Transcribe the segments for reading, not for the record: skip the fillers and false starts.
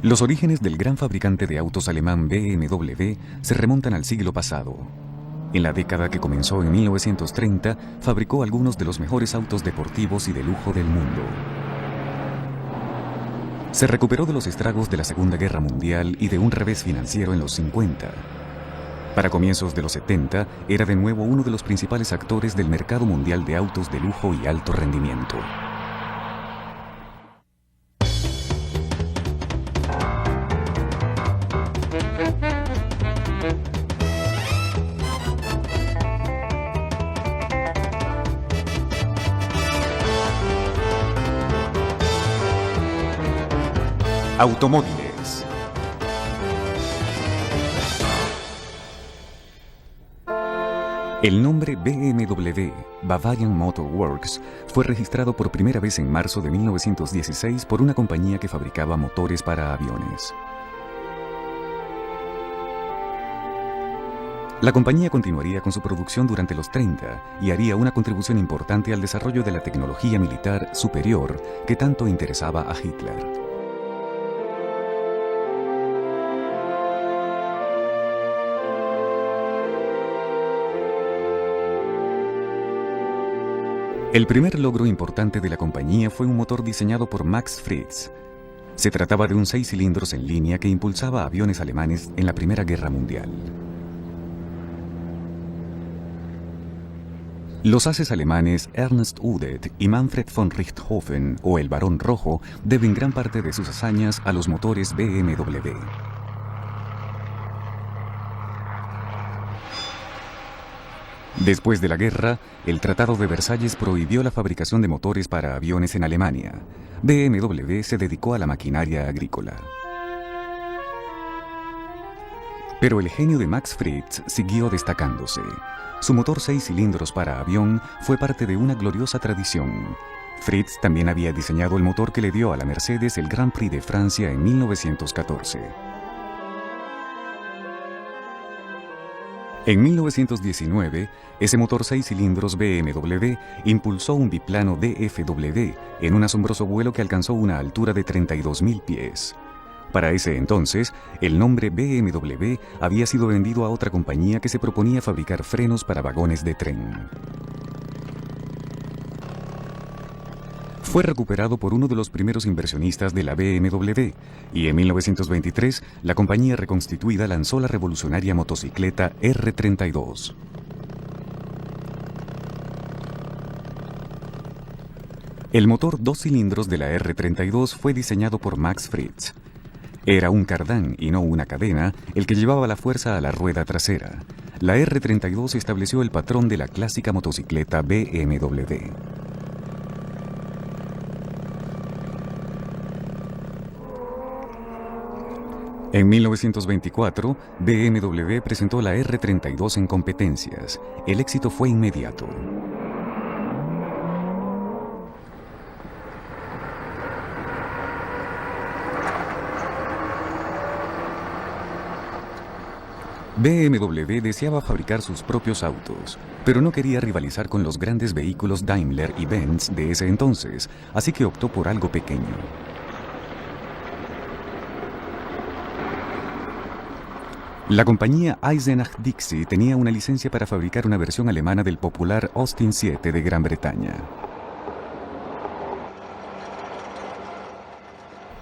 Los orígenes del gran fabricante de autos alemán BMW se remontan al siglo pasado. En la década que comenzó en 1930, fabricó algunos de los mejores autos deportivos y de lujo del mundo. Se recuperó de los estragos de la Segunda Guerra Mundial y de un revés financiero en los 50. Para comienzos de los 70, era de nuevo uno de los principales actores del mercado mundial de autos de lujo y alto rendimiento. Automóviles. El nombre BMW, Bavarian Motor Works, fue registrado por primera vez en marzo de 1916 por una compañía que fabricaba motores para aviones. La compañía continuaría con su producción durante los 30 y haría una contribución importante al desarrollo de la tecnología militar superior que tanto interesaba a Hitler. El primer logro importante de la compañía fue un motor diseñado por Max Friz. Se trataba de un 6 cilindros en línea que impulsaba aviones alemanes en la Primera Guerra Mundial. Los ases alemanes Ernst Udet y Manfred von Richthofen, o el Barón Rojo, deben gran parte de sus hazañas a los motores BMW. Después de la guerra, el Tratado de Versalles prohibió la fabricación de motores para aviones en Alemania. BMW se dedicó a la maquinaria agrícola. Pero el genio de Max Friz siguió destacándose. Su motor 6 cilindros para avión fue parte de una gloriosa tradición. Friz también había diseñado el motor que le dio a la Mercedes el Grand Prix de Francia en 1914. En 1919, ese motor 6 cilindros BMW impulsó un biplano DFW en un asombroso vuelo que alcanzó una altura de 32.000 pies. Para ese entonces, el nombre BMW había sido vendido a otra compañía que se proponía fabricar frenos para vagones de tren. Fue recuperado por uno de los primeros inversionistas de la BMW y en 1923 la compañía reconstituida lanzó la revolucionaria motocicleta R32. El motor 2 cilindros de la R32 fue diseñado por Max Friz. Era un cardán y no una cadena el que llevaba la fuerza a la rueda trasera. La R32 estableció el patrón de la clásica motocicleta BMW. En 1924, BMW presentó la R32 en competencias. El éxito fue inmediato. BMW deseaba fabricar sus propios autos, pero no quería rivalizar con los grandes vehículos Daimler y Benz de ese entonces, así que optó por algo pequeño. La compañía Eisenach-Dixie tenía una licencia para fabricar una versión alemana del popular Austin 7 de Gran Bretaña.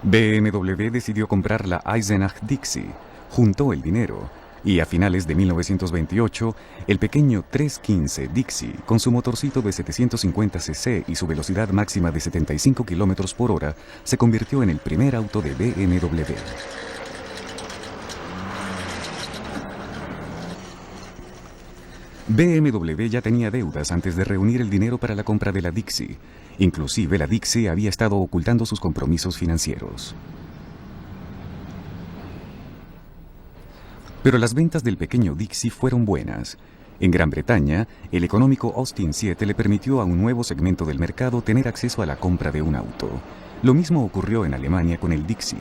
BMW decidió comprar la Eisenach-Dixie, juntó el dinero y a finales de 1928, el pequeño 315 Dixie, con su motorcito de 750 cc y su velocidad máxima de 75 km por hora, se convirtió en el primer auto de BMW. BMW ya tenía deudas antes de reunir el dinero para la compra de la Dixie. Inclusive la Dixie había estado ocultando sus compromisos financieros. Pero las ventas del pequeño Dixie fueron buenas. En Gran Bretaña, el económico Austin 7 le permitió a un nuevo segmento del mercado tener acceso a la compra de un auto. Lo mismo ocurrió en Alemania con el Dixie.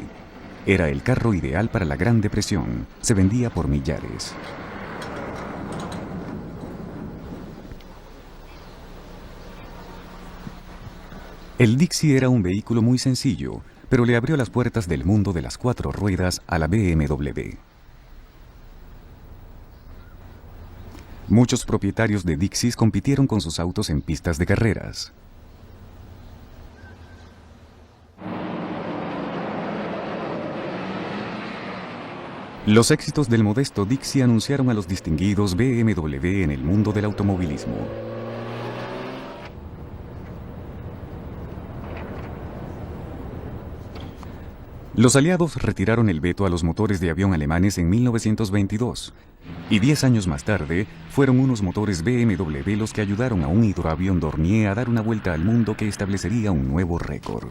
Era el carro ideal para la Gran Depresión. Se vendía por millares. El Dixie era un vehículo muy sencillo, pero le abrió las puertas del mundo de las 4 ruedas a la BMW. Muchos propietarios de Dixis compitieron con sus autos en pistas de carreras. Los éxitos del modesto Dixie anunciaron a los distinguidos BMW en el mundo del automovilismo. Los aliados retiraron el veto a los motores de avión alemanes en 1922, y 10 años más tarde fueron unos motores BMW los que ayudaron a un hidroavión Dornier a dar una vuelta al mundo que establecería un nuevo récord.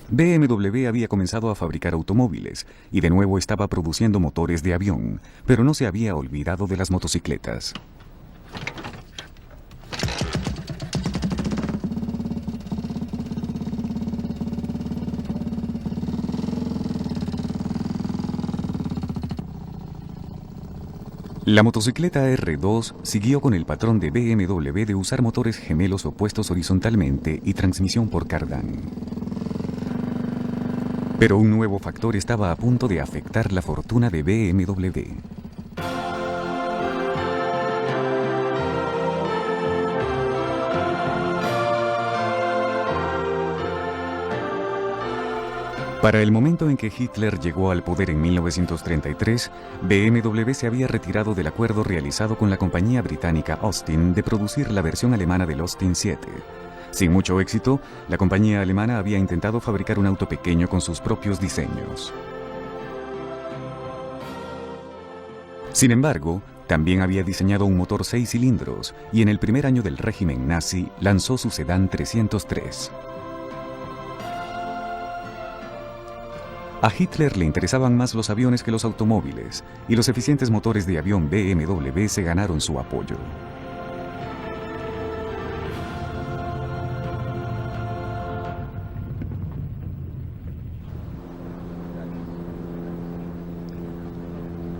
BMW había comenzado a fabricar automóviles y de nuevo estaba produciendo motores de avión, pero no se había olvidado de las motocicletas. La motocicleta R2 siguió con el patrón de BMW de usar motores gemelos opuestos horizontalmente y transmisión por cardán. Pero un nuevo factor estaba a punto de afectar la fortuna de BMW. Para el momento en que Hitler llegó al poder en 1933, BMW se había retirado del acuerdo realizado con la compañía británica Austin de producir la versión alemana del Austin 7. Sin mucho éxito, la compañía alemana había intentado fabricar un auto pequeño con sus propios diseños. Sin embargo, también había diseñado un motor 6 cilindros y en el primer año del régimen nazi lanzó su sedán 303. A Hitler le interesaban más los aviones que los automóviles, y los eficientes motores de avión BMW se ganaron su apoyo.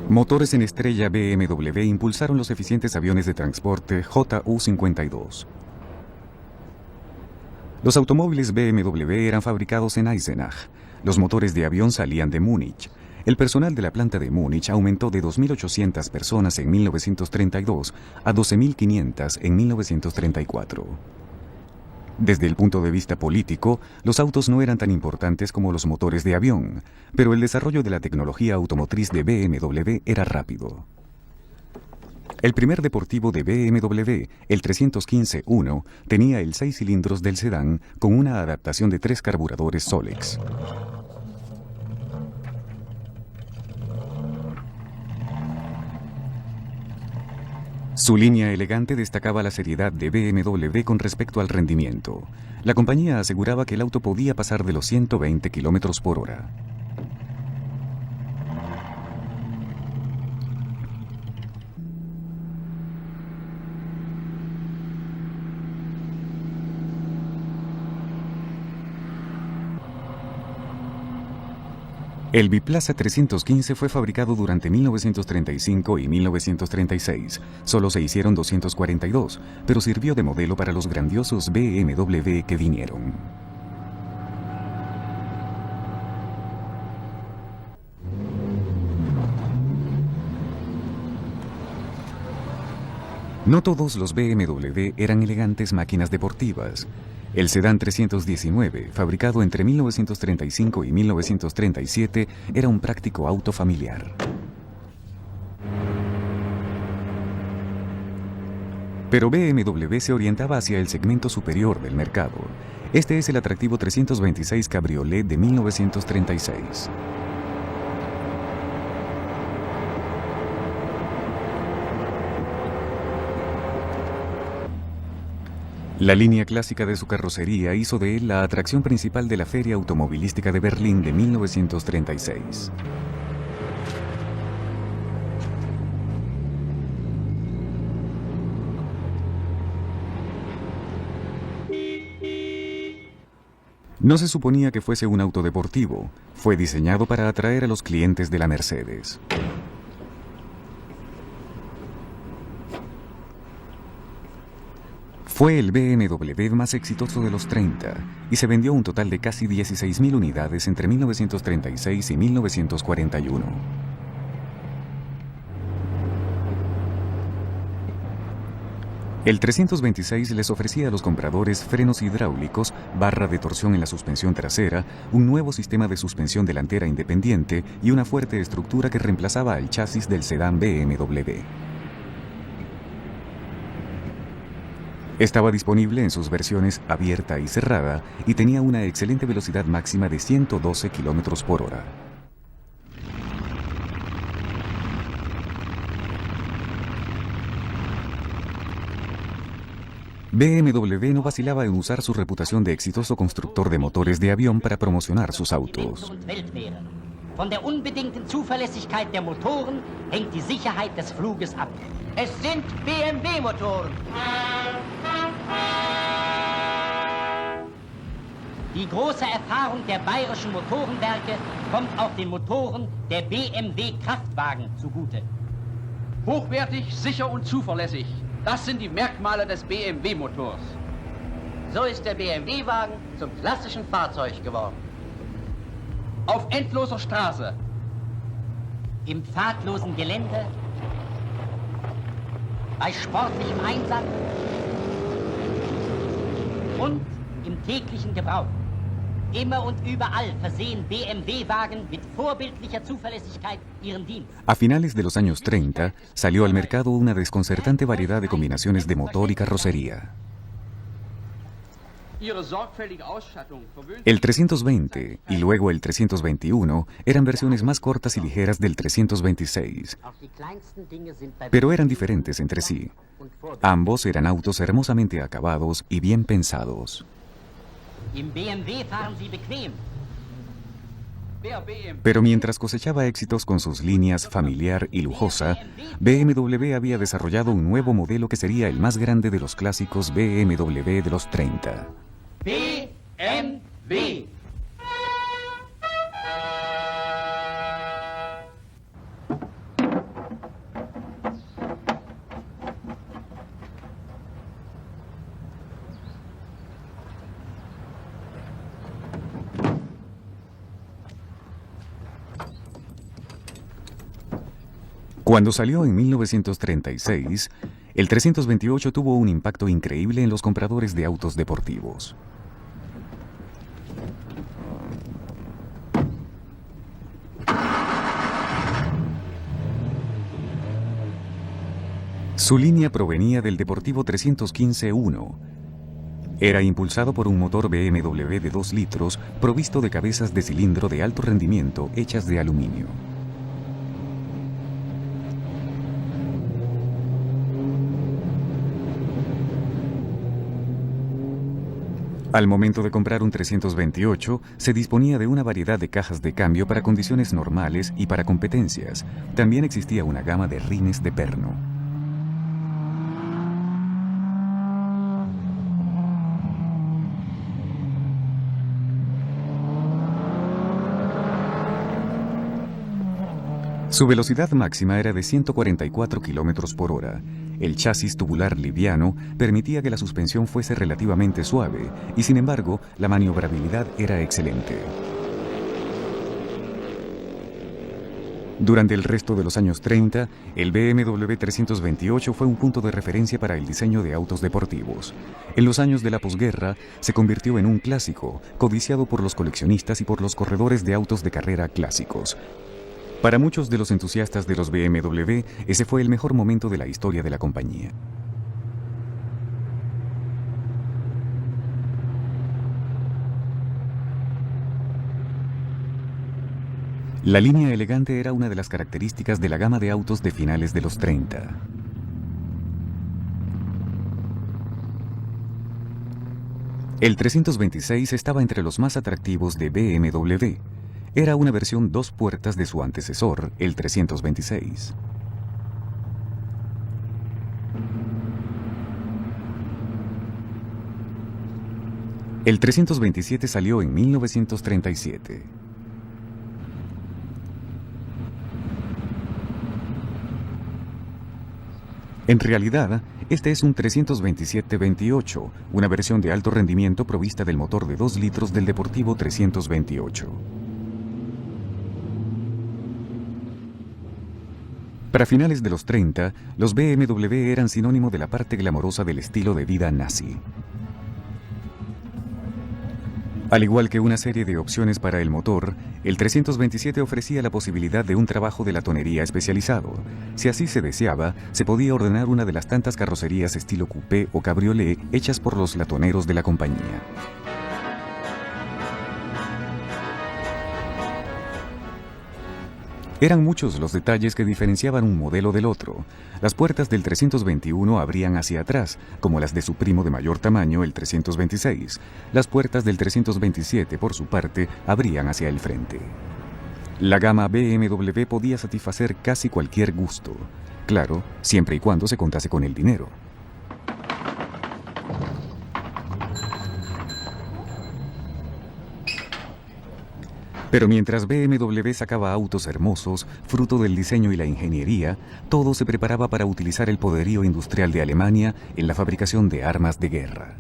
Motores en estrella BMW impulsaron los eficientes aviones de transporte Ju-52. Los automóviles BMW eran fabricados en Eisenach. Los motores de avión salían de Múnich. El personal de la planta de Múnich aumentó de 2.800 personas en 1932 a 12.500 en 1934. Desde el punto de vista político, los autos no eran tan importantes como los motores de avión, pero el desarrollo de la tecnología automotriz de BMW era rápido. El primer deportivo de BMW, el 315-1, tenía el 6 cilindros del sedán con una adaptación de 3 carburadores Solex. Su línea elegante destacaba la seriedad de BMW con respecto al rendimiento. La compañía aseguraba que el auto podía pasar de los 120 km por hora. El biplaza 315 fue fabricado durante 1935 y 1936. Solo se hicieron 242, pero sirvió de modelo para los grandiosos BMW que vinieron. No todos los BMW eran elegantes máquinas deportivas. El sedán 319, fabricado entre 1935 y 1937, era un práctico auto familiar. Pero BMW se orientaba hacia el segmento superior del mercado. Este es el atractivo 326 Cabriolet de 1936. La línea clásica de su carrocería hizo de él la atracción principal de la Feria Automovilística de Berlín de 1936. No se suponía que fuese un auto deportivo, fue diseñado para atraer a los clientes de la Mercedes. Fue el BMW más exitoso de los 30 y se vendió un total de casi 16.000 unidades entre 1936 y 1941. El 326 les ofrecía a los compradores frenos hidráulicos, barra de torsión en la suspensión trasera, un nuevo sistema de suspensión delantera independiente y una fuerte estructura que reemplazaba al chasis del sedán BMW. Estaba disponible en sus versiones abierta y cerrada y tenía una excelente velocidad máxima de 112 km por hora. BMW no vacilaba en usar su reputación de exitoso constructor de motores de avión para promocionar sus autos. Von der unbedingten Zuverlässigkeit der Motoren hängt die Sicherheit des Fluges ab. Es sind BMW-Motoren. Die große Erfahrung der bayerischen Motorenwerke kommt auch den Motoren der BMW-Kraftwagen zugute. Hochwertig, sicher und zuverlässig. Das sind die Merkmale des BMW-Motors. So ist der BMW-Wagen zum klassischen Fahrzeug geworden. Auf endloser Straße. Im pfadlosen Gelände. Bei sportlichem Einsatz. Und im täglichen Gebrauch. Immer und überall versehen BMW-Wagen mit vorbildlicher Zuverlässigkeit ihren Dienst. A finales de los años 30, salió al mercado una desconcertante variedad de combinaciones de motor y carrocería. El 320 y luego el 321 eran versiones más cortas y ligeras del 326, pero eran diferentes entre sí. Ambos eran autos hermosamente acabados y bien pensados. Pero mientras cosechaba éxitos con sus líneas familiar y lujosa, BMW había desarrollado un nuevo modelo que sería el más grande de los clásicos BMW de los 30. BMW. Cuando salió en 1936, el 328 tuvo un impacto increíble en los compradores de autos deportivos. Su línea provenía del Deportivo 315-1. Era impulsado por un motor BMW de 2 litros provisto de cabezas de cilindro de alto rendimiento hechas de aluminio. Al momento de comprar un 328, se disponía de una variedad de cajas de cambio para condiciones normales y para competencias. También existía una gama de rines de perno. Su velocidad máxima era de 144 km por hora. El chasis tubular liviano permitía que la suspensión fuese relativamente suave y, sin embargo, la maniobrabilidad era excelente. Durante el resto de los años 30, el BMW 328 fue un punto de referencia para el diseño de autos deportivos. En los años de la posguerra, se convirtió en un clásico, codiciado por los coleccionistas y por los corredores de autos de carrera clásicos. Para muchos de los entusiastas de los BMW, ese fue el mejor momento de la historia de la compañía. La línea elegante era una de las características de la gama de autos de finales de los 30. El 326 estaba entre los más atractivos de BMW. Era una versión 2 puertas de su antecesor, el 326. El 327 salió en 1937. En realidad, este es un 327-28, una versión de alto rendimiento provista del motor de 2 litros del Deportivo 328. Para finales de los 30, los BMW eran sinónimo de la parte glamorosa del estilo de vida nazi. Al igual que una serie de opciones para el motor, el 327 ofrecía la posibilidad de un trabajo de latonería especializado. Si así se deseaba, se podía ordenar una de las tantas carrocerías estilo coupé o cabriolé hechas por los latoneros de la compañía. Eran muchos los detalles que diferenciaban un modelo del otro. Las puertas del 321 abrían hacia atrás, como las de su primo de mayor tamaño, el 326. Las puertas del 327, por su parte, abrían hacia el frente. La gama BMW podía satisfacer casi cualquier gusto. Claro, siempre y cuando se contase con el dinero. Pero mientras BMW sacaba autos hermosos, fruto del diseño y la ingeniería, todo se preparaba para utilizar el poderío industrial de Alemania en la fabricación de armas de guerra.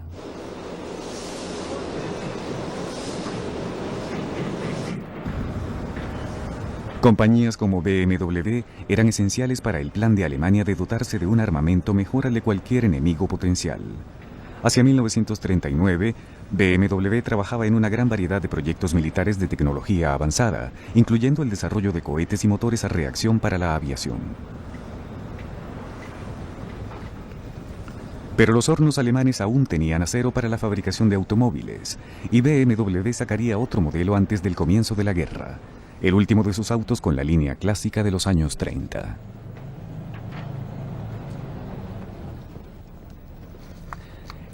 Compañías como BMW eran esenciales para el plan de Alemania de dotarse de un armamento mejor al de cualquier enemigo potencial. Hacia 1939, BMW trabajaba en una gran variedad de proyectos militares de tecnología avanzada, incluyendo el desarrollo de cohetes y motores a reacción para la aviación. Pero los hornos alemanes aún tenían acero para la fabricación de automóviles, y BMW sacaría otro modelo antes del comienzo de la guerra, el último de sus autos con la línea clásica de los años 30.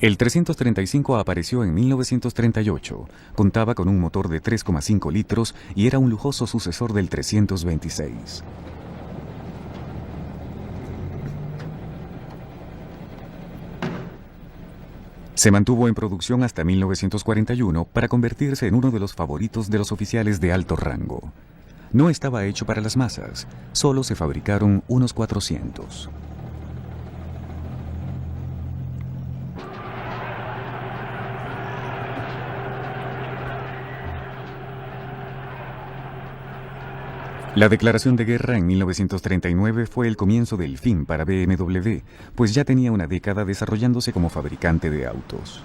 El 335 apareció en 1938, contaba con un motor de 3,5 litros y era un lujoso sucesor del 326. Se mantuvo en producción hasta 1941 para convertirse en uno de los favoritos de los oficiales de alto rango. No estaba hecho para las masas, solo se fabricaron unos 400. La declaración de guerra en 1939 fue el comienzo del fin para BMW, pues ya tenía una década desarrollándose como fabricante de autos.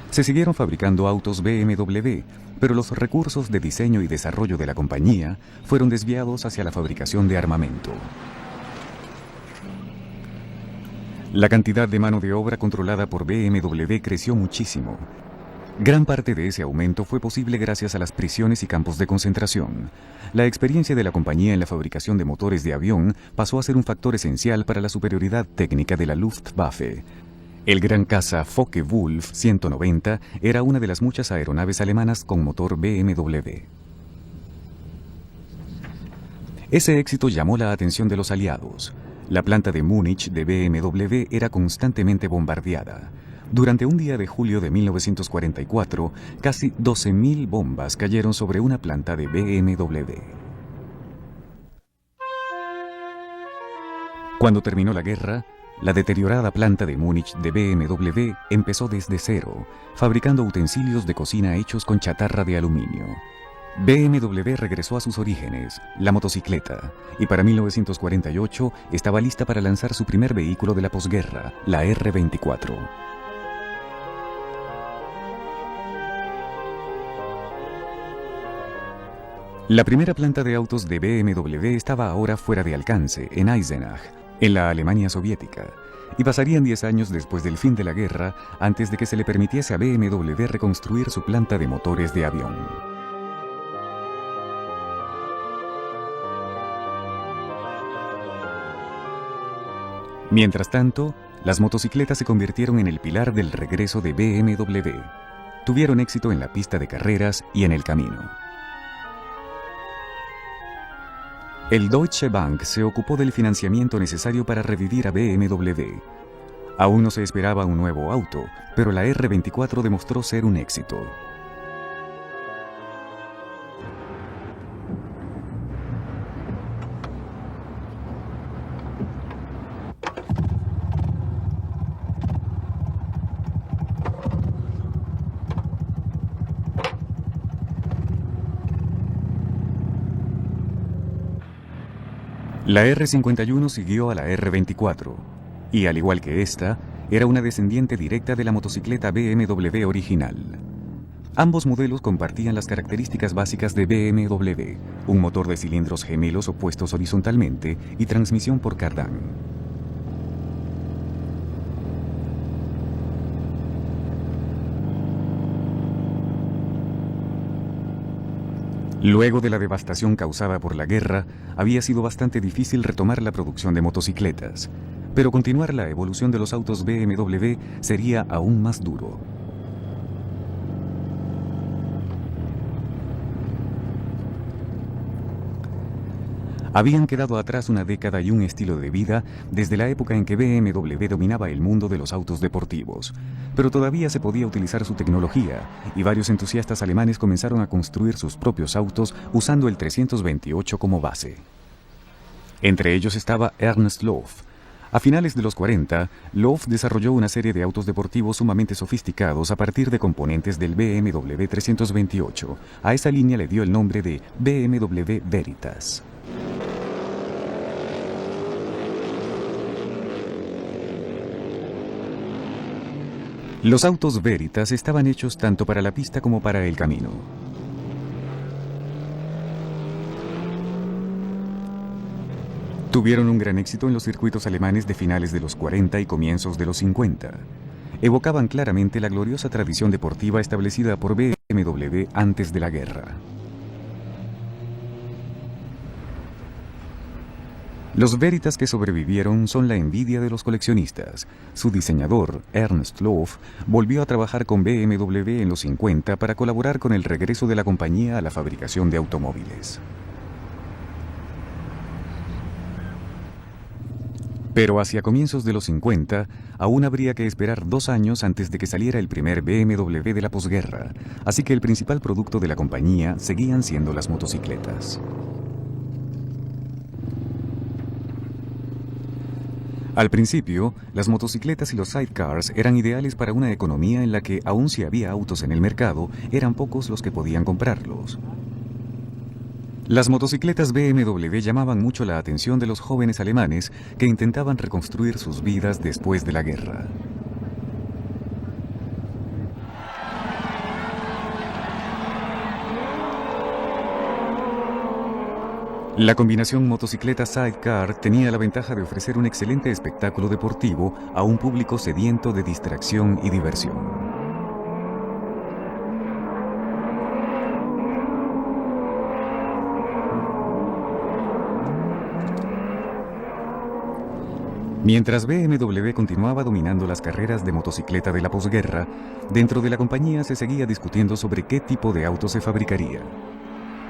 Se siguieron fabricando autos BMW, pero los recursos de diseño y desarrollo de la compañía fueron desviados hacia la fabricación de armamento. La cantidad de mano de obra controlada por BMW creció muchísimo. Gran parte de ese aumento fue posible gracias a las prisiones y campos de concentración. La experiencia de la compañía en la fabricación de motores de avión pasó a ser un factor esencial para la superioridad técnica de la Luftwaffe. El gran caza Focke-Wulf 190 era una de las muchas aeronaves alemanas con motor BMW. Ese éxito llamó la atención de los aliados. La planta de Múnich de BMW era constantemente bombardeada. Durante un día de julio de 1944, casi 12.000 bombas cayeron sobre una planta de BMW. Cuando terminó la guerra, la deteriorada planta de Múnich de BMW empezó desde cero, fabricando utensilios de cocina hechos con chatarra de aluminio. BMW regresó a sus orígenes, la motocicleta, y para 1948 estaba lista para lanzar su primer vehículo de la posguerra, la R24. La primera planta de autos de BMW estaba ahora fuera de alcance, en Eisenach, en la Alemania soviética, y pasarían 10 años después del fin de la guerra antes de que se le permitiese a BMW reconstruir su planta de motores de avión. Mientras tanto, las motocicletas se convirtieron en el pilar del regreso de BMW. Tuvieron éxito en la pista de carreras y en el camino. El Deutsche Bank se ocupó del financiamiento necesario para revivir a BMW. Aún no se esperaba un nuevo auto, pero la R24 demostró ser un éxito. La R51 siguió a la R24, y al igual que esta, era una descendiente directa de la motocicleta BMW original. Ambos modelos compartían las características básicas de BMW, un motor de cilindros gemelos opuestos horizontalmente y transmisión por cardán. Luego de la devastación causada por la guerra, había sido bastante difícil retomar la producción de motocicletas, pero continuar la evolución de los autos BMW sería aún más duro. Habían quedado atrás una década y un estilo de vida desde la época en que BMW dominaba el mundo de los autos deportivos, pero todavía se podía utilizar su tecnología y varios entusiastas alemanes comenzaron a construir sus propios autos usando el 328 como base. Entre ellos estaba Ernst Loff. A finales de los 40, Loff desarrolló una serie de autos deportivos sumamente sofisticados a partir de componentes del BMW 328. A esa línea le dio el nombre de BMW Veritas. Los autos Veritas estaban hechos tanto para la pista como para el camino. Tuvieron un gran éxito en los circuitos alemanes de finales de los 40 y comienzos de los 50. Evocaban claramente la gloriosa tradición deportiva establecida por BMW antes de la guerra. Los Veritas que sobrevivieron son la envidia de los coleccionistas. Su diseñador, Ernst Loff, volvió a trabajar con BMW en los 50 para colaborar con el regreso de la compañía a la fabricación de automóviles. Pero hacia comienzos de los 50, aún habría que esperar 2 años antes de que saliera el primer BMW de la posguerra, así que el principal producto de la compañía seguían siendo las motocicletas. Al principio, las motocicletas y los sidecars eran ideales para una economía en la que, aun si había autos en el mercado, eran pocos los que podían comprarlos. Las motocicletas BMW llamaban mucho la atención de los jóvenes alemanes que intentaban reconstruir sus vidas después de la guerra. La combinación motocicleta-sidecar tenía la ventaja de ofrecer un excelente espectáculo deportivo a un público sediento de distracción y diversión. Mientras BMW continuaba dominando las carreras de motocicleta de la posguerra, dentro de la compañía se seguía discutiendo sobre qué tipo de auto se fabricaría.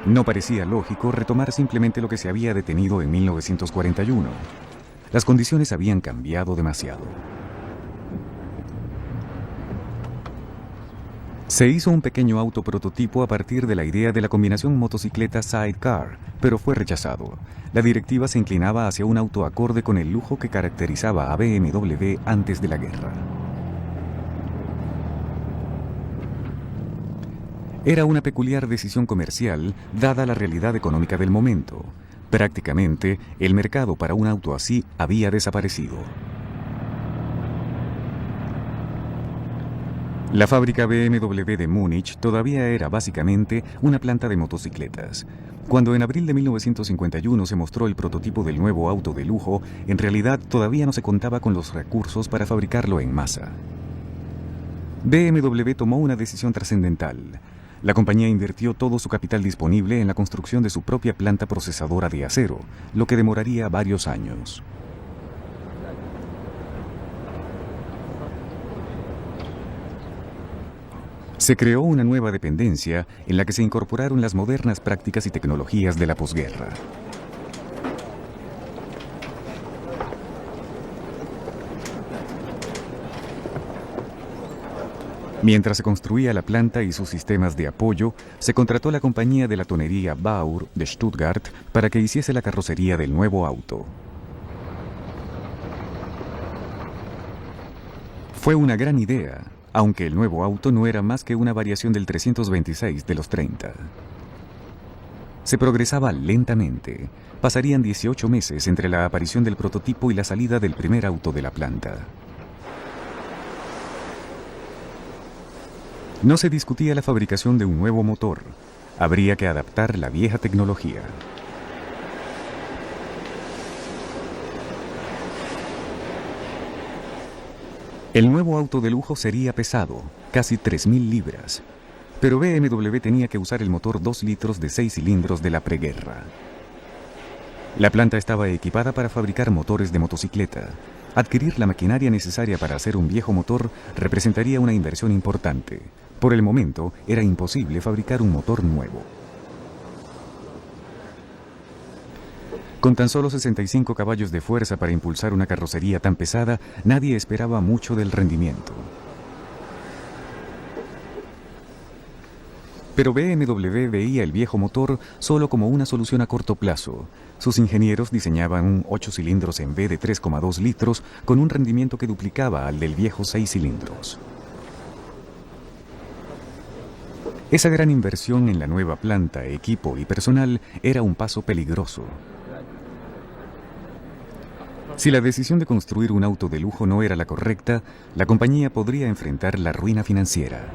No parecía lógico retomar simplemente lo que se había detenido en 1941. Las condiciones habían cambiado demasiado. Se hizo un pequeño auto prototipo a partir de la idea de la combinación motocicleta-sidecar, pero fue rechazado. La directiva se inclinaba hacia un auto acorde con el lujo que caracterizaba a BMW antes de la guerra. Era una peculiar decisión comercial, dada la realidad económica del momento. Prácticamente, el mercado para un auto así había desaparecido. La fábrica BMW de Múnich todavía era básicamente una planta de motocicletas. Cuando en abril de 1951 se mostró el prototipo del nuevo auto de lujo, en realidad todavía no se contaba con los recursos para fabricarlo en masa. BMW tomó una decisión trascendental. La compañía invirtió todo su capital disponible en la construcción de su propia planta procesadora de acero, lo que demoraría varios años. Se creó una nueva dependencia en la que se incorporaron las modernas prácticas y tecnologías de la posguerra. Mientras se construía la planta y sus sistemas de apoyo, se contrató la compañía de latonería Baur de Stuttgart para que hiciese la carrocería del nuevo auto. Fue una gran idea, aunque el nuevo auto no era más que una variación del 326 de los 30. Se progresaba lentamente. Pasarían 18 meses entre la aparición del prototipo y la salida del primer auto de la planta. No se discutía la fabricación de un nuevo motor. Habría que adaptar la vieja tecnología. El nuevo auto de lujo sería pesado, casi 3.000 libras. Pero BMW tenía que usar el motor 2 litros de 6 cilindros de la preguerra. La planta estaba equipada para fabricar motores de motocicleta. Adquirir la maquinaria necesaria para hacer un viejo motor representaría una inversión importante. Por el momento, era imposible fabricar un motor nuevo. Con tan solo 65 caballos de fuerza para impulsar una carrocería tan pesada, nadie esperaba mucho del rendimiento. Pero BMW veía el viejo motor solo como una solución a corto plazo. Sus ingenieros diseñaban un 8 cilindros en V de 3,2 litros con un rendimiento que duplicaba al del viejo 6 cilindros. Esa gran inversión en la nueva planta, equipo y personal era un paso peligroso. Si la decisión de construir un auto de lujo no era la correcta, la compañía podría enfrentar la ruina financiera.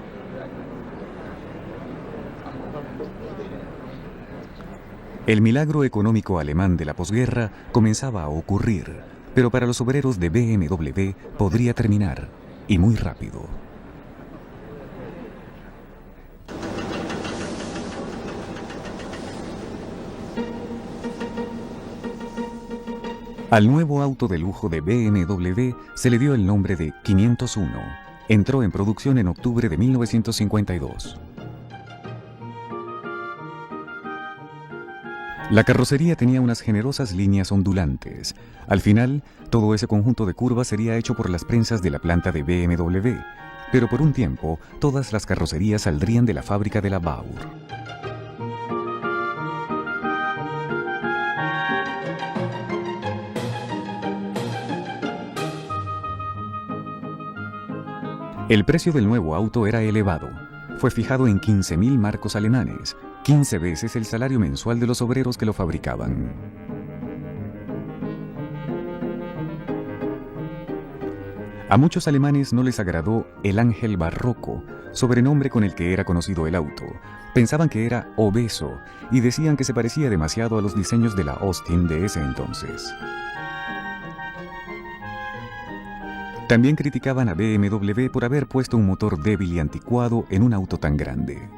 El milagro económico alemán de la posguerra comenzaba a ocurrir, pero para los obreros de BMW podría terminar, y muy rápido. Al nuevo auto de lujo de BMW se le dio el nombre de 501. Entró en producción en octubre de 1952. La carrocería tenía unas generosas líneas ondulantes. Al final, todo ese conjunto de curvas sería hecho por las prensas de la planta de BMW, pero por un tiempo, todas las carrocerías saldrían de la fábrica de la Baur. El precio del nuevo auto era elevado. Fue fijado en 15.000 marcos alemanes, 15 veces el salario mensual de los obreros que lo fabricaban. A muchos alemanes no les agradó el Ángel Barroco, sobrenombre con el que era conocido el auto. Pensaban que era obeso y decían que se parecía demasiado a los diseños de la Austin de ese entonces. También criticaban a BMW por haber puesto un motor débil y anticuado en un auto tan grande.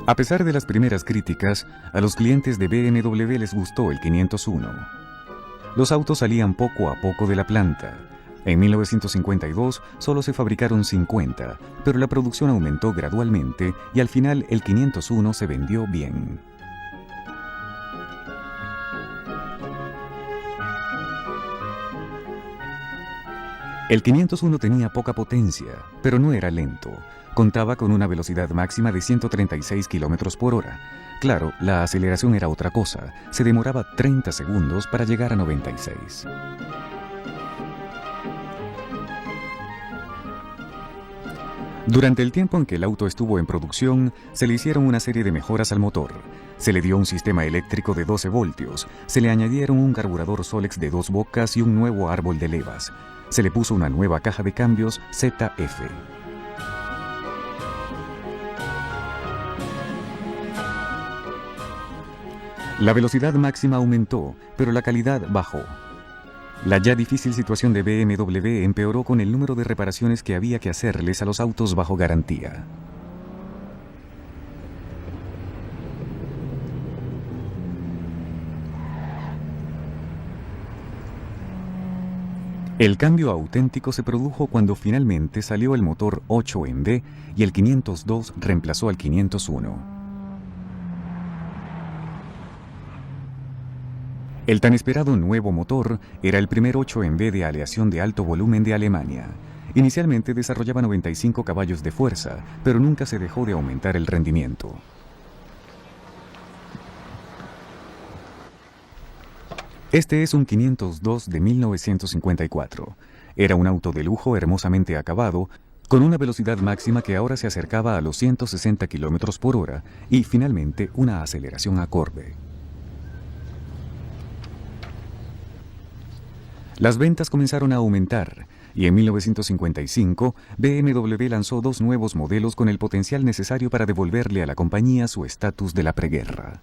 A pesar de las primeras críticas, a los clientes de BMW les gustó el 501. Los autos salían poco a poco de la planta. En 1952 solo se fabricaron 50, pero la producción aumentó gradualmente y al final el 501 se vendió bien. El 501 tenía poca potencia, pero no era lento. Contaba con una velocidad máxima de 136 km por hora. Claro, la aceleración era otra cosa. Se demoraba 30 segundos para llegar a 96. Durante el tiempo en que el auto estuvo en producción, se le hicieron una serie de mejoras al motor. Se le dio un sistema eléctrico de 12 voltios, se le añadieron un carburador Solex de 2 bocas y un nuevo árbol de levas. Se le puso una nueva caja de cambios ZF. La velocidad máxima aumentó, pero la calidad bajó. La ya difícil situación de BMW empeoró con el número de reparaciones que había que hacerles a los autos bajo garantía. El cambio auténtico se produjo cuando finalmente salió el motor 8 en V y el 502 reemplazó al 501. El tan esperado nuevo motor era el primer 8 en V de aleación de alto volumen de Alemania. Inicialmente desarrollaba 95 caballos de fuerza, pero nunca se dejó de aumentar el rendimiento. Este es un 502 de 1954. Era un auto de lujo hermosamente acabado, con una velocidad máxima que ahora se acercaba a los 160 km por hora y finalmente una aceleración acorde. Las ventas comenzaron a aumentar y en 1955 BMW lanzó 2 nuevos modelos con el potencial necesario para devolverle a la compañía su estatus de la preguerra.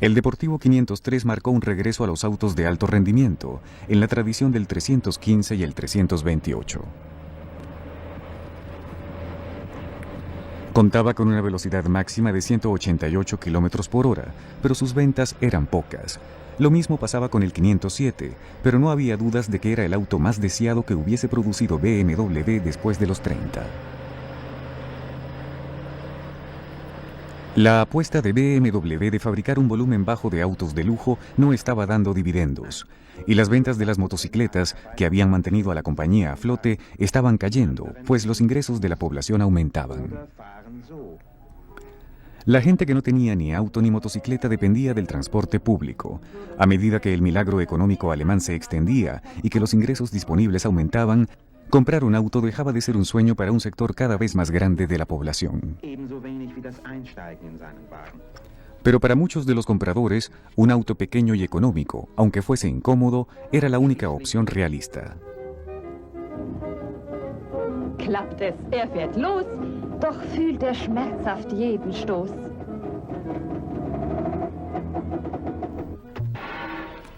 El Deportivo 503 marcó un regreso a los autos de alto rendimiento, en la tradición del 315 y el 328. Contaba con una velocidad máxima de 188 km por hora, pero sus ventas eran pocas. Lo mismo pasaba con el 507, pero no había dudas de que era el auto más deseado que hubiese producido BMW después de los 30. La apuesta de BMW de fabricar un volumen bajo de autos de lujo no estaba dando dividendos, y las ventas de las motocicletas, que habían mantenido a la compañía a flote, estaban cayendo, pues los ingresos de la población aumentaban. La gente que no tenía ni auto ni motocicleta dependía del transporte público. A medida que el milagro económico alemán se extendía y que los ingresos disponibles aumentaban, comprar un auto dejaba de ser un sueño para un sector cada vez más grande de la población. Pero para muchos de los compradores, un auto pequeño y económico, aunque fuese incómodo, era la única opción realista. Klappt es, fährt los, doch fühlt schmerzhaft jeden Stoß.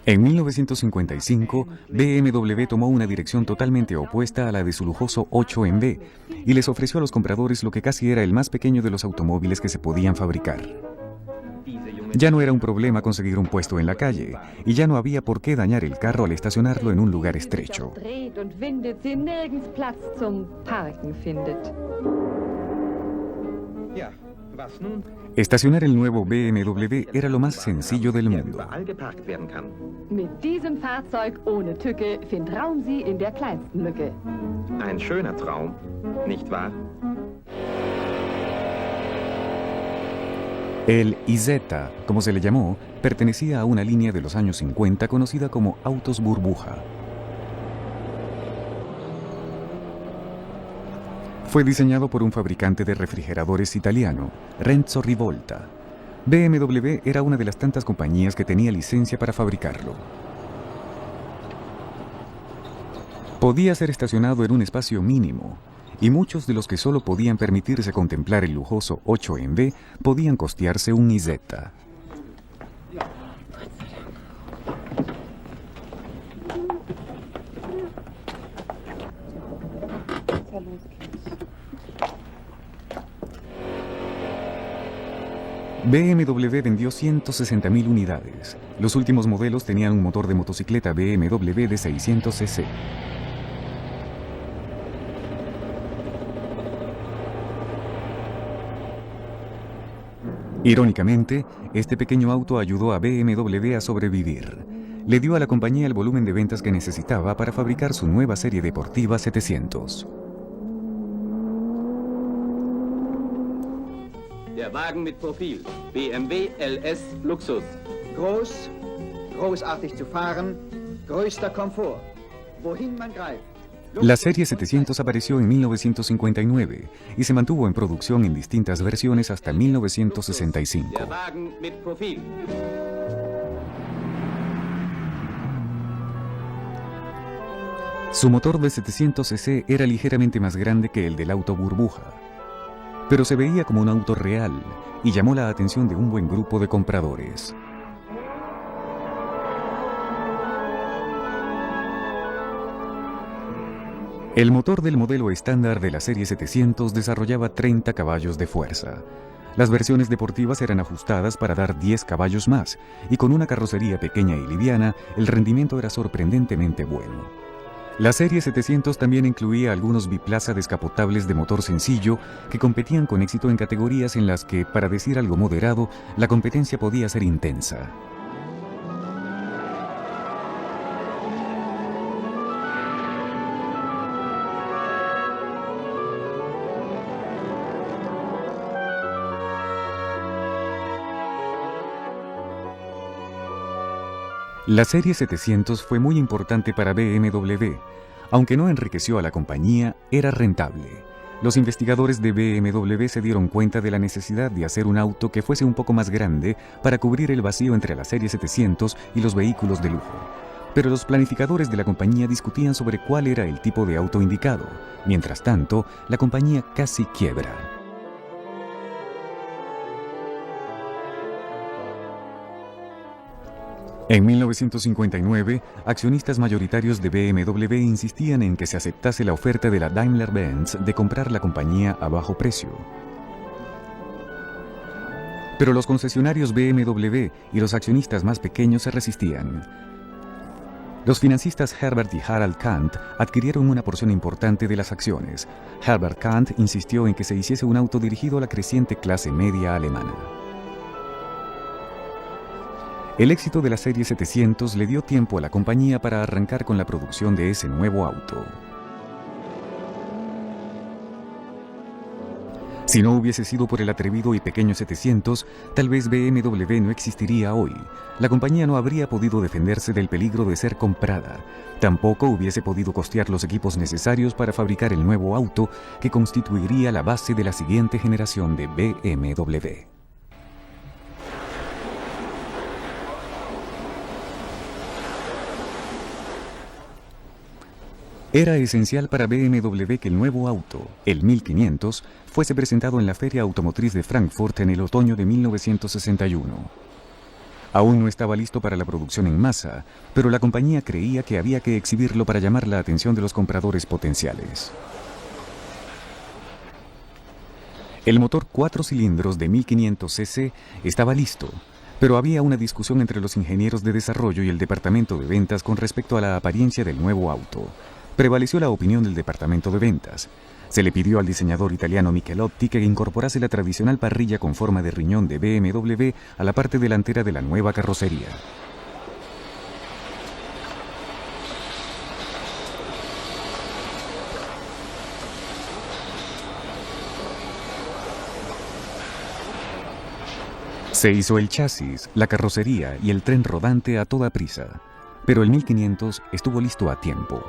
En 1955, BMW tomó una dirección totalmente opuesta a la de su lujoso 8MB y les ofreció a los compradores lo que casi era el más pequeño de los automóviles que se podían fabricar. Ya no era un problema conseguir un puesto en la calle, y ya no había por qué dañar el carro al estacionarlo en un lugar estrecho. Estacionar el nuevo BMW era lo más sencillo del mundo. Mit diesem Fahrzeug ohne Tücke vertrauen Sie in der kleinsten Lücke. Ein schöner Traum, nicht wahr? El IZ, como se le llamó, pertenecía a una línea de los años 50 conocida como autos burbuja. Fue diseñado por un fabricante de refrigeradores italiano, Renzo Rivolta. BMW era una de las tantas compañías que tenía licencia para fabricarlo. Podía ser estacionado en un espacio mínimo, y muchos de los que solo podían permitirse contemplar el lujoso 8MB podían costearse un IZ. BMW vendió 160.000 unidades. Los últimos modelos tenían un motor de motocicleta BMW de 600 cc. Irónicamente, este pequeño auto ayudó a BMW a sobrevivir. Le dio a la compañía el volumen de ventas que necesitaba para fabricar su nueva serie deportiva 700. Der Wagen mit Profil. BMW LS Luxus. Groß, großartig zu fahren, größter Komfort. Wohin man greift. La serie 700 apareció en 1959 y se mantuvo en producción en distintas versiones hasta 1965. Der Wagen mit Profil. Su motor de 700 cc era ligeramente más grande que el del auto burbuja, pero se veía como un auto real y llamó la atención de un buen grupo de compradores. El motor del modelo estándar de la serie 700 desarrollaba 30 caballos de fuerza. Las versiones deportivas eran ajustadas para dar 10 caballos más, y con una carrocería pequeña y liviana, el rendimiento era sorprendentemente bueno. La serie 700 también incluía algunos biplaza descapotables de motor sencillo que competían con éxito en categorías en las que, para decir algo moderado, la competencia podía ser intensa. La serie 700 fue muy importante para BMW. Aunque no enriqueció a la compañía, era rentable. Los investigadores de BMW se dieron cuenta de la necesidad de hacer un auto que fuese un poco más grande para cubrir el vacío entre la serie 700 y los vehículos de lujo. Pero los planificadores de la compañía discutían sobre cuál era el tipo de auto indicado. Mientras tanto, la compañía casi quiebra. En 1959, accionistas mayoritarios de BMW insistían en que se aceptase la oferta de la Daimler-Benz de comprar la compañía a bajo precio. Pero los concesionarios BMW y los accionistas más pequeños se resistían. Los financistas Herbert y Harald Kant adquirieron una porción importante de las acciones. Herbert Kant insistió en que se hiciese un auto dirigido a la creciente clase media alemana. El éxito de la serie 700 le dio tiempo a la compañía para arrancar con la producción de ese nuevo auto. Si no hubiese sido por el atrevido y pequeño 700, tal vez BMW no existiría hoy. La compañía no habría podido defenderse del peligro de ser comprada. Tampoco hubiese podido costear los equipos necesarios para fabricar el nuevo auto que constituiría la base de la siguiente generación de BMW. Era esencial para BMW que el nuevo auto, el 1500, fuese presentado en la Feria Automotriz de Frankfurt en el otoño de 1961. Aún no estaba listo para la producción en masa, pero la compañía creía que había que exhibirlo para llamar la atención de los compradores potenciales. El motor 4 cilindros de 1500 cc estaba listo, pero había una discusión entre los ingenieros de desarrollo y el departamento de ventas con respecto a la apariencia del nuevo auto. Prevaleció la opinión del departamento de ventas. Se le pidió al diseñador italiano Michelotti que incorporase la tradicional parrilla con forma de riñón de BMW a la parte delantera de la nueva carrocería. Se hizo el chasis, la carrocería y el tren rodante a toda prisa, pero el 1500 estuvo listo a tiempo.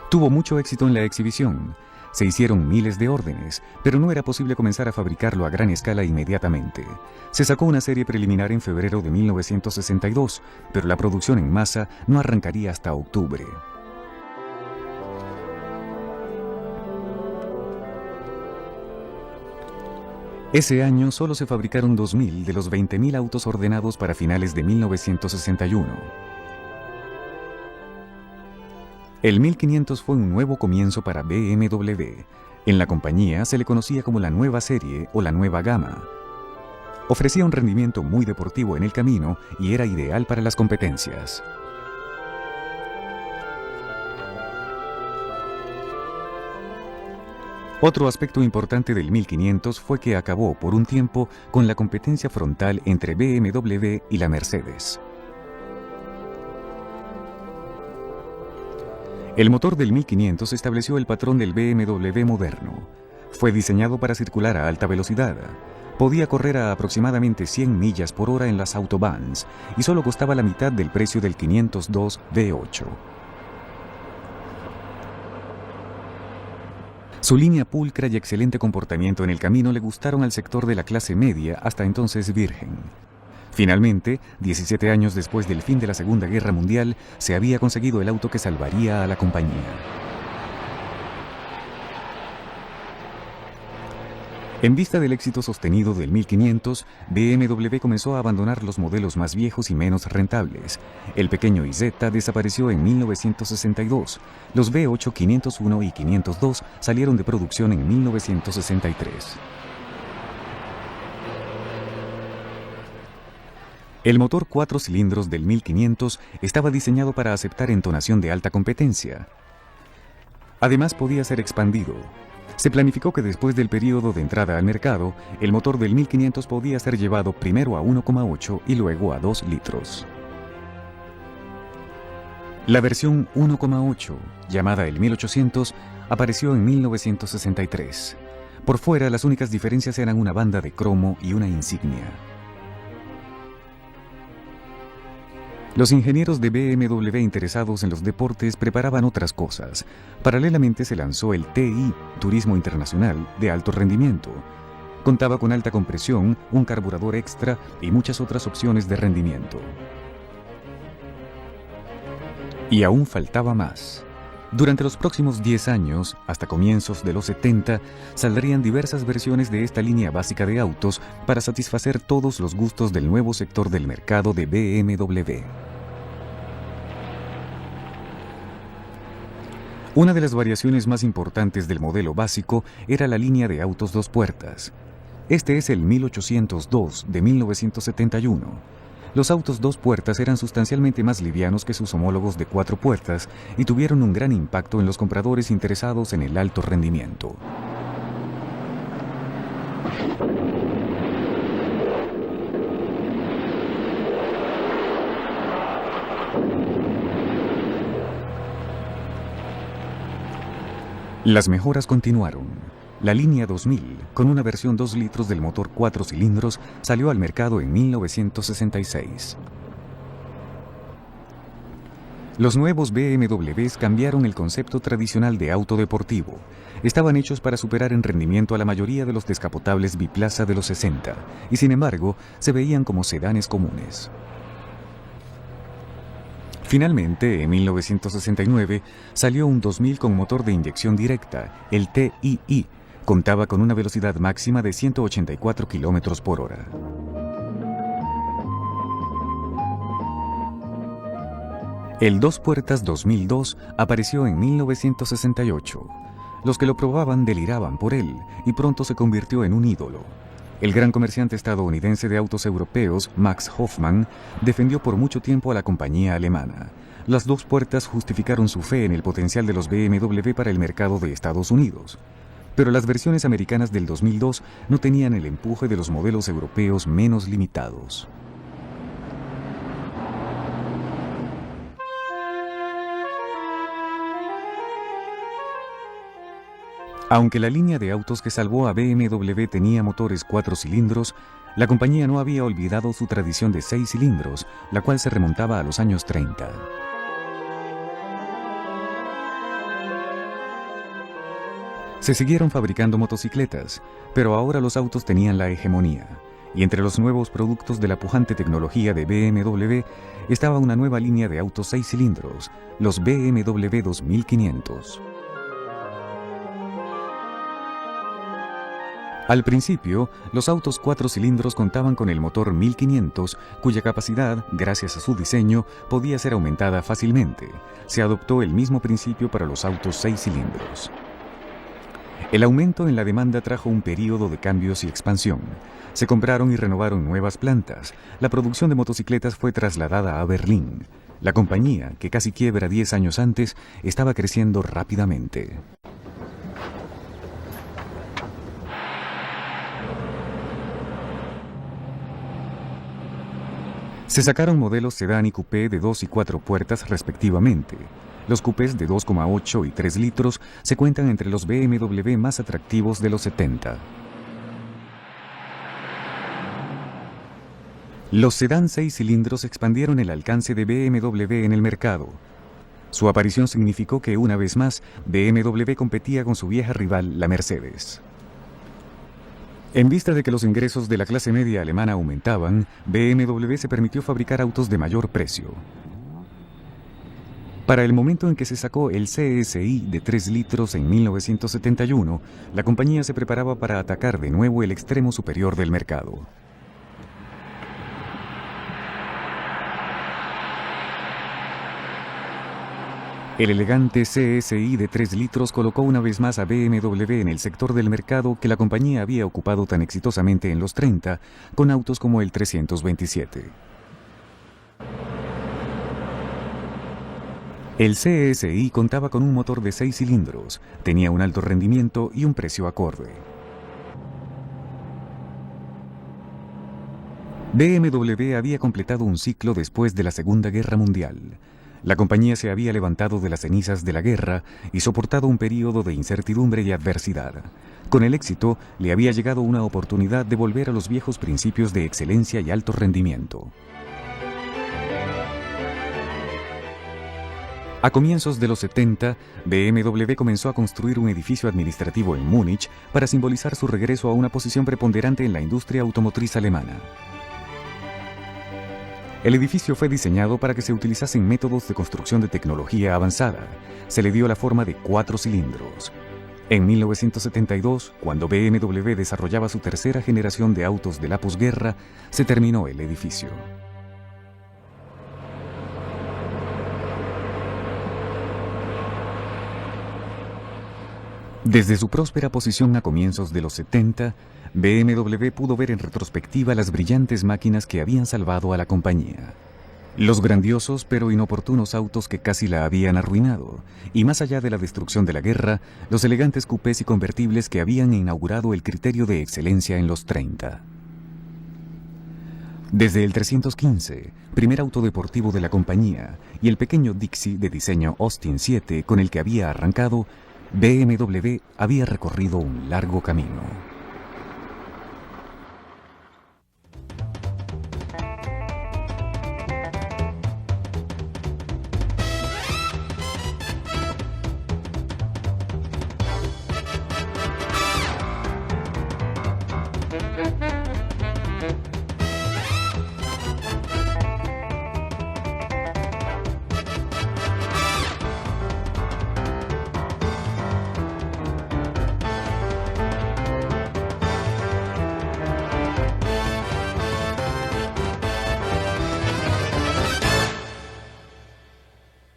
Tuvo mucho éxito en la exhibición. Se hicieron miles de órdenes, pero no era posible comenzar a fabricarlo a gran escala inmediatamente. Se sacó una serie preliminar en febrero de 1962, pero la producción en masa no arrancaría hasta octubre. Ese año solo se fabricaron 2.000 de los 20.000 autos ordenados para finales de 1961. El 1500 fue un nuevo comienzo para BMW. En la compañía se le conocía como la nueva serie o la nueva gama. Ofrecía un rendimiento muy deportivo en el camino y era ideal para las competencias. Otro aspecto importante del 1500 fue que acabó por un tiempo con la competencia frontal entre BMW y la Mercedes. El motor del 1500 estableció el patrón del BMW moderno. Fue diseñado para circular a alta velocidad. Podía correr a aproximadamente 100 millas por hora en las autobahns y solo costaba la mitad del precio del 502 V8. Su línea pulcra y excelente comportamiento en el camino le gustaron al sector de la clase media, hasta entonces virgen. Finalmente, 17 años después del fin de la Segunda Guerra Mundial, se había conseguido el auto que salvaría a la compañía. En vista del éxito sostenido del 1500, BMW comenzó a abandonar los modelos más viejos y menos rentables. El pequeño IZ desapareció en 1962. Los V8 501 y 502 salieron de producción en 1963. El motor 4 cilindros del 1500 estaba diseñado para aceptar entonación de alta competencia. Además, podía ser expandido. Se planificó que después del periodo de entrada al mercado, el motor del 1500 podía ser llevado primero a 1,8 y luego a 2 litros. La versión 1,8, llamada el 1800, apareció en 1963. Por fuera, las únicas diferencias eran una banda de cromo y una insignia. Los ingenieros de BMW interesados en los deportes preparaban otras cosas. Paralelamente se lanzó el TI, Turismo Internacional, de alto rendimiento. Contaba con alta compresión, un carburador extra y muchas otras opciones de rendimiento. Y aún faltaba más. Durante los próximos 10 años, hasta comienzos de los 70, saldrían diversas versiones de esta línea básica de autos para satisfacer todos los gustos del nuevo sector del mercado de BMW. Una de las variaciones más importantes del modelo básico era la línea de autos dos puertas. Este es el 1802 de 1971. Los autos dos puertas eran sustancialmente más livianos que sus homólogos de cuatro puertas y tuvieron un gran impacto en los compradores interesados en el alto rendimiento. Las mejoras continuaron. La línea 2000, con una versión 2 litros del motor 4 cilindros, salió al mercado en 1966. Los nuevos BMWs cambiaron el concepto tradicional de auto deportivo. Estaban hechos para superar en rendimiento a la mayoría de los descapotables biplaza de los 60, y sin embargo, se veían como sedanes comunes. Finalmente, en 1969, salió un 2000 con motor de inyección directa, el TII. Contaba con una velocidad máxima de 184 km por hora. El dos puertas 2002 apareció en 1968. Los que lo probaban deliraban por él y pronto se convirtió en un ídolo. El gran comerciante estadounidense de autos europeos, Max Hoffmann, defendió por mucho tiempo a la compañía alemana. Las dos puertas justificaron su fe en el potencial de los BMW para el mercado de Estados Unidos. Pero las versiones americanas del 2002 no tenían el empuje de los modelos europeos menos limitados. Aunque la línea de autos que salvó a BMW tenía motores 4 cilindros, la compañía no había olvidado su tradición de 6 cilindros, la cual se remontaba a los años 30. Se siguieron fabricando motocicletas, pero ahora los autos tenían la hegemonía, y entre los nuevos productos de la pujante tecnología de BMW estaba una nueva línea de autos 6 cilindros, los BMW 2500. Al principio, los autos 4 cilindros contaban con el motor 1500, cuya capacidad, gracias a su diseño, podía ser aumentada fácilmente. Se adoptó el mismo principio para los autos 6 cilindros. El aumento en la demanda trajo un período de cambios y expansión. Se compraron y renovaron nuevas plantas. La producción de motocicletas fue trasladada a Berlín. La compañía, que casi quiebra 10 años antes, estaba creciendo rápidamente. Se sacaron modelos sedán y coupé de 2 y 4 puertas respectivamente. Los coupés de 2,8 y 3 litros se cuentan entre los BMW más atractivos de los 70. Los sedán 6 cilindros expandieron el alcance de BMW en el mercado. Su aparición significó que una vez más BMW competía con su vieja rival, la Mercedes. En vista de que los ingresos de la clase media alemana aumentaban, BMW se permitió fabricar autos de mayor precio. Para el momento en que se sacó el CSI de 3 litros en 1971, la compañía se preparaba para atacar de nuevo el extremo superior del mercado. El elegante CSI de 3 litros colocó una vez más a BMW en el sector del mercado que la compañía había ocupado tan exitosamente en los 30, con autos como el 327. El CSI contaba con un motor de 6 cilindros, tenía un alto rendimiento y un precio acorde. BMW había completado un ciclo después de la Segunda Guerra Mundial. La compañía se había levantado de las cenizas de la guerra y soportado un período de incertidumbre y adversidad. Con el éxito, le había llegado una oportunidad de volver a los viejos principios de excelencia y alto rendimiento. A comienzos de los 70, BMW comenzó a construir un edificio administrativo en Múnich para simbolizar su regreso a una posición preponderante en la industria automotriz alemana. El edificio fue diseñado para que se utilizasen métodos de construcción de tecnología avanzada. Se le dio la forma de 4 cilindros. En 1972, cuando BMW desarrollaba su tercera generación de autos de la posguerra, se terminó el edificio. Desde su próspera posición a comienzos de los 70, BMW pudo ver en retrospectiva las brillantes máquinas que habían salvado a la compañía. Los grandiosos pero inoportunos autos que casi la habían arruinado, y más allá de la destrucción de la guerra, los elegantes coupés y convertibles que habían inaugurado el criterio de excelencia en los 30. Desde el 315, primer auto deportivo de la compañía, y el pequeño Dixie de diseño Austin 7 con el que había arrancado, BMW había recorrido un largo camino.